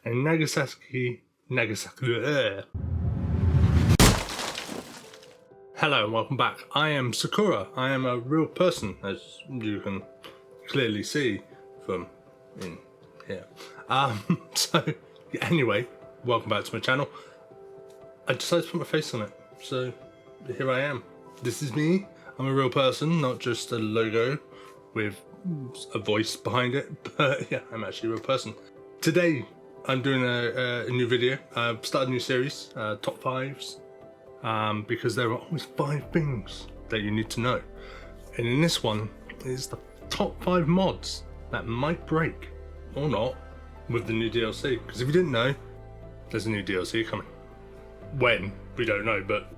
and Nagasaki. Hello and welcome back. I am Sakura. I am a real person, as you can clearly see from in here. Anyway, welcome back to my channel. I decided to put my face on it, so here I am. This is me. I'm a real person, not just a logo with a voice behind it, but yeah, I'm actually a real person. Today, I'm doing a new video. I've started a new series, top fives, because there are always 5 things that you need to know. And in this one is the top 5 mods that might break or not with the new DLC. Because if you didn't know, there's a new DLC coming. When? We don't know, but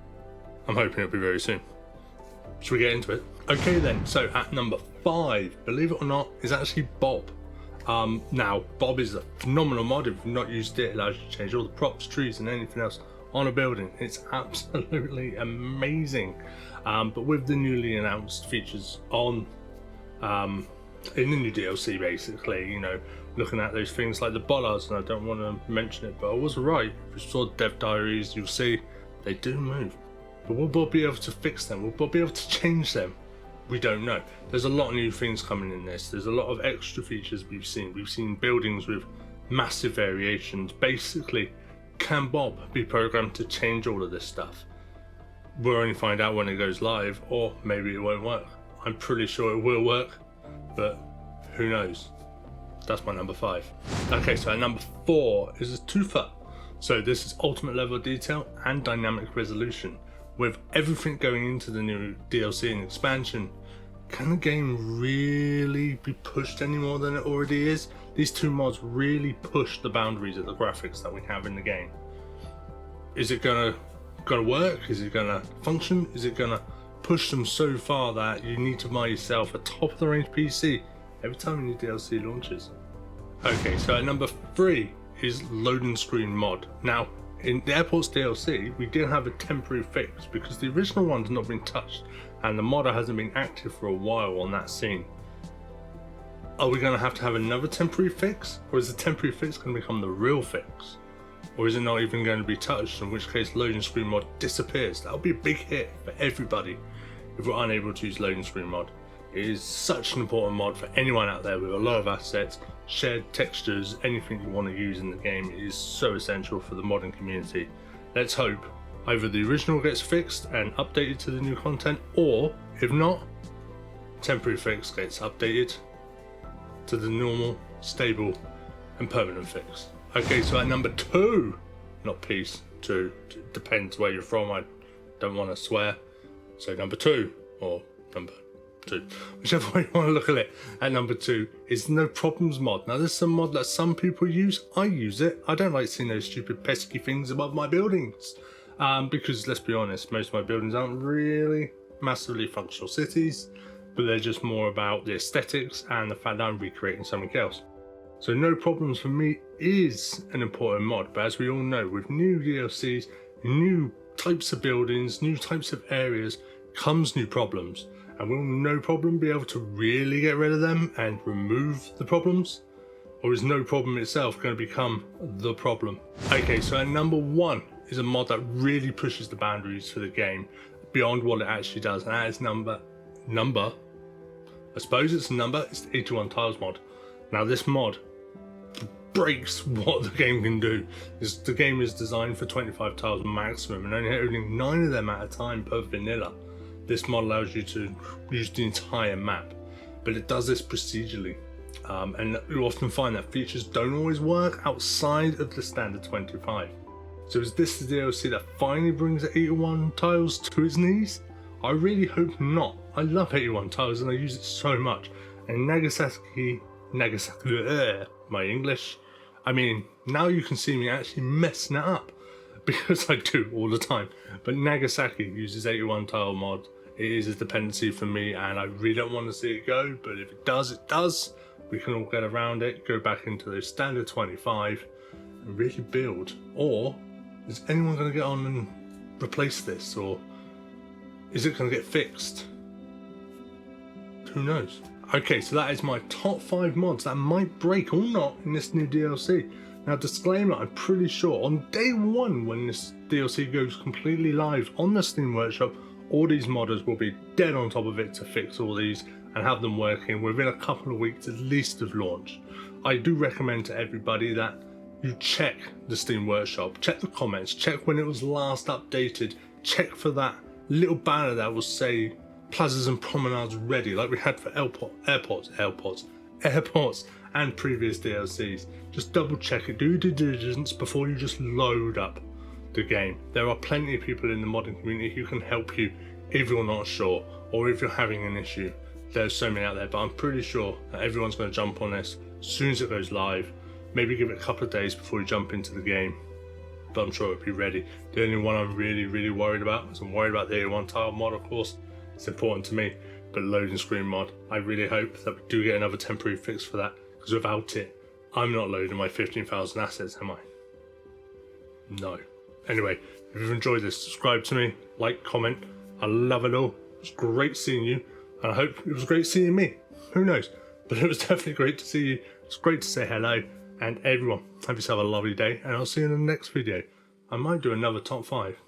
I'm hoping it'll be very soon. Should we get into it? Okay then, so at number 5, believe it or not, is actually Bob. Now, Bob is a phenomenal mod. If you've not used it, it allows you to change all the props, trees and anything else on a building. It's absolutely amazing. But with the newly announced features on in the new DLC, basically, you know, looking at those things like the bollards, and I don't want to mention it, but I was right. If you saw dev diaries, you'll see they do move. But will Bob be able to fix them? Will Bob be able to change them? We don't know. There's a lot of new things coming in this. There's a lot of extra features we've seen. We've seen buildings with massive variations. Basically, can Bob be programmed to change all of this stuff? We'll only find out when it goes live, or maybe it won't work. I'm pretty sure it will work, but who knows? That's my number 5. Okay, so at number 4 is a twofer. So this is ultimate level of detail and dynamic resolution. With everything going into the new DLC and expansion, can the game really be pushed any more than it already is? These 2 mods really push the boundaries of the graphics that we have in the game. Is it gonna work? Is it gonna function? Is it gonna push them so far that you need to buy yourself a top of the range PC every time a new DLC launches? Okay, so at number 3 is loading screen mod. Now, in the Airports DLC, we did have a temporary fix because the original one's not been touched and the modder hasn't been active for a while on that scene. Are we going to have another temporary fix? Or is the temporary fix going to become the real fix? Or is it not even going to be touched, in which case loading screen mod disappears? That would be a big hit for everybody if we're unable to use loading screen mod. It is such an important mod for anyone out there with a lot of assets, shared textures, anything you want to use in the game. It is so essential for the modding community. Let's hope either the original gets fixed and updated to the new content, or if not, temporary fix gets updated to the normal, stable and permanent fix. Okay, so at number 2, not peace, 2, depends where you're from, I don't want to swear, so number 2 or number 2, whichever way you want to look at it. At number 2 is no problems mod. Now this is a mod that some people use. I use it. I don't like seeing those stupid pesky things above my buildings, because let's be honest, most of my buildings aren't really massively functional cities, but they're just more about the aesthetics and the fact that I'm recreating something else. So no problems for me is an important mod, but as we all know, with new DLCs, new types of buildings, new types of areas, comes new problems. And will no problem be able to really get rid of them and remove the problems? Or is no problem itself going to become the problem? Okay, so at number 1 is a mod that really pushes the boundaries for the game beyond what it actually does, and that is number, I suppose it's a number, it's the 81 tiles mod. Now this mod breaks what the game can do. The game is designed for 25 tiles maximum and only 9 of them at a time per vanilla. This mod allows you to use the entire map, but it does this procedurally. And you often find that features don't always work outside of the standard 25. So is this the DLC that finally brings the 81 tiles to its knees? I really hope not. I love 81 tiles and I use it so much. And Nagasaki, my English, I mean, now you can see me actually messing it up, because I do all the time. But Nagasaki uses 81 tile mod. It is a dependency for me and I really don't want to see it go, but if it does, it does. We can all get around it, go back into those standard 25 and really build. Or is anyone going to get on and replace this, or is it going to get fixed? Who knows? Okay, so that is my top 5 mods that might break or not in this new DLC. Now, disclaimer, I'm pretty sure on day one when this DLC goes completely live on the Steam Workshop, all these modders will be dead on top of it to fix all these and have them working within a couple of weeks at least of launch. I do recommend to everybody that you check the Steam Workshop, check the comments, check when it was last updated, check for that little banner that will say Plazas and Promenades ready, like we had for airports and previous DLCs. Just double check it, do due diligence before you just load up the game. There are plenty of people in the modding community who can help you if you're not sure or if you're having an issue. There's so many out there, but I'm pretty sure that everyone's going to jump on this as soon as it goes live. Maybe give it a couple of days before you jump into the game, but I'm sure it'll be ready. The only one I'm really worried about is I'm worried about the A1 tile mod, of course. It's important to me, but loading screen mod, I really hope that we do get another temporary fix for that, because without it, I'm not loading my 15,000 assets, am I? No. Anyway, if you've enjoyed this, subscribe to me, like, comment. I love it all. It was great seeing you, and I hope it was great seeing me. Who knows? But it was definitely great to see you. It's great to say hello. And everyone, have yourself a lovely day, and I'll see you in the next video. I might do another top 5.